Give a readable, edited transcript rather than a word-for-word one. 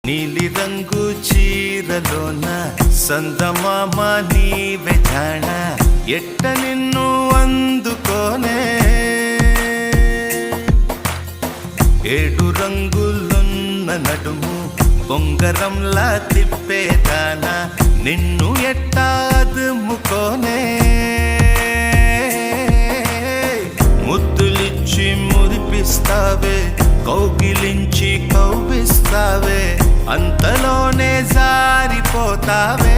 నీలి రంగు చీరలోన సందమామ నీవే జాణ ఎట్ట నిన్ను అందుకోనే ఏడు రంగులున్న నడుము బొంగరంలా తిప్పేదానా నిన్ను ఎట్టా అదుముకోనే ముద్దులిచ్చి మురిపిస్తావే కౌగిలించి కౌగిస్తావే అంతలోనే జారిపోతావే